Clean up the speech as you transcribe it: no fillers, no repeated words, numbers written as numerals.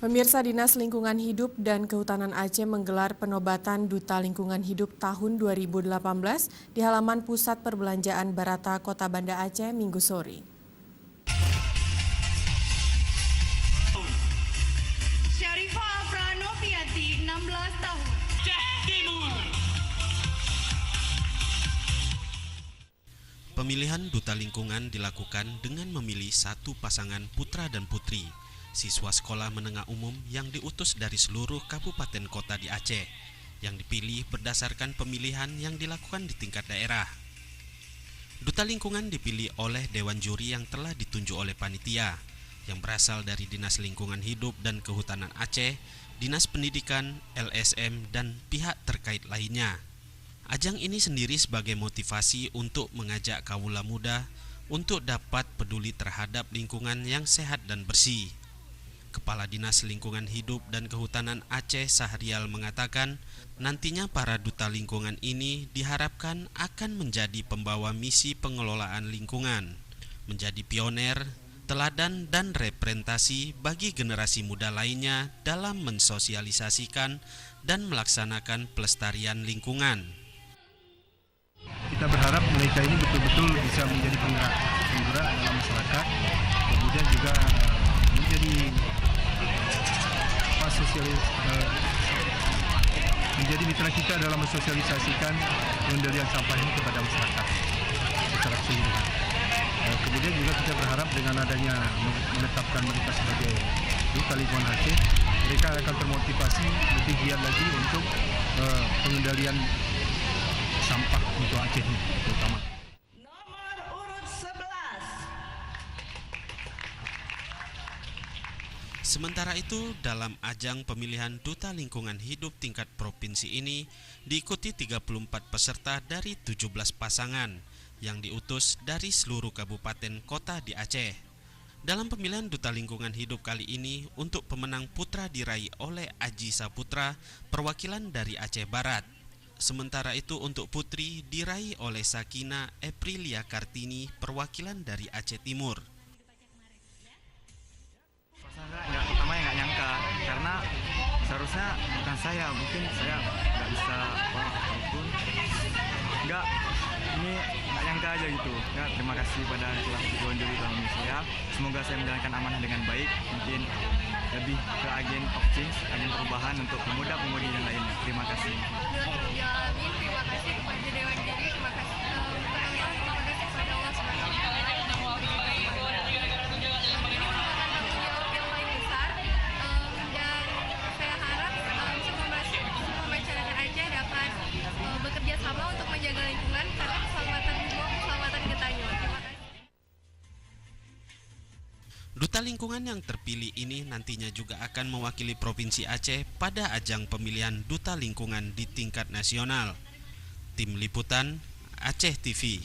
Pemirsa, Dinas Lingkungan Hidup dan Kehutanan Aceh menggelar penobatan Duta Lingkungan Hidup tahun 2018 di halaman Pusat Perbelanjaan Barata, Kota Banda Aceh, Minggu sore. Syarifah Pranoviati, 16 tahun. Pemilihan Duta Lingkungan dilakukan dengan memilih satu pasangan putra dan putri, siswa sekolah menengah umum yang diutus dari seluruh kabupaten kota di Aceh, yang dipilih berdasarkan pemilihan yang dilakukan di tingkat daerah. Duta Lingkungan dipilih oleh Dewan Juri yang telah ditunjuk oleh panitia, yang berasal dari Dinas Lingkungan Hidup dan Kehutanan Aceh, Dinas Pendidikan, LSM, dan pihak terkait lainnya. Ajang ini sendiri sebagai motivasi untuk mengajak kaula muda untuk dapat peduli terhadap lingkungan yang sehat dan bersih. Kepala Dinas Lingkungan Hidup dan Kehutanan Aceh Sahrial mengatakan, nantinya para duta lingkungan ini diharapkan akan menjadi pembawa misi pengelolaan lingkungan, menjadi pioner, teladan dan representasi bagi generasi muda lainnya dalam mensosialisasikan dan melaksanakan pelestarian lingkungan. Kita berharap mereka ini betul-betul bisa menjadi penggerak dalam masyarakat, kemudian juga menjadi menjadi mitra kita dalam mensosialisasikan pengendalian sampah ini kepada masyarakat secara keseluruhan. Kemudian juga kita berharap dengan adanya menetapkan mereka sebagai Duta Lingkungan Aceh, mereka akan termotivasi lebih giat lagi untuk pengendalian sampah untuk Aceh ini terutama. Nomor urut 11. Sementara itu, dalam ajang pemilihan Duta Lingkungan Hidup tingkat provinsi ini diikuti 34 peserta dari 17 pasangan yang diutus dari seluruh kabupaten kota di Aceh. Dalam pemilihan Duta Lingkungan Hidup kali ini, untuk pemenang putra diraih oleh Aji Saputra, perwakilan dari Aceh Barat. Sementara itu untuk putri diraih oleh Sakina Eprilia Kartini, perwakilan dari Aceh Timur. Pertama nggak nyangka, karena seharusnya bukan saya, mungkin saya nggak bisa walaupun nggak nyangka aja gitu. Ya, terima kasih pada telah Dewan Juri dalam saya. Semoga saya menjalankan amanah dengan baik, mungkin lebih ke agen of change, agen perubahan untuk pemuda-pemudi dan lainnya. Terima kasih. Terima kasih kepada Dewan Juri, terima kasih kepada Allah Subhanahu wa Ta'ala yang memberikan ini merupakan tanggung jawab yang paling besar, dan saya harap semua masyarakat Aceh dapat bekerja sama untuk menjaga lingkungan karena keselamatan bumi, keselamatan getahnya. Terima kasih. Duta Lingkungan yang terpilih ini nantinya juga akan mewakili Provinsi Aceh pada ajang pemilihan Duta Lingkungan di tingkat nasional. Tim Liputan Aceh TV.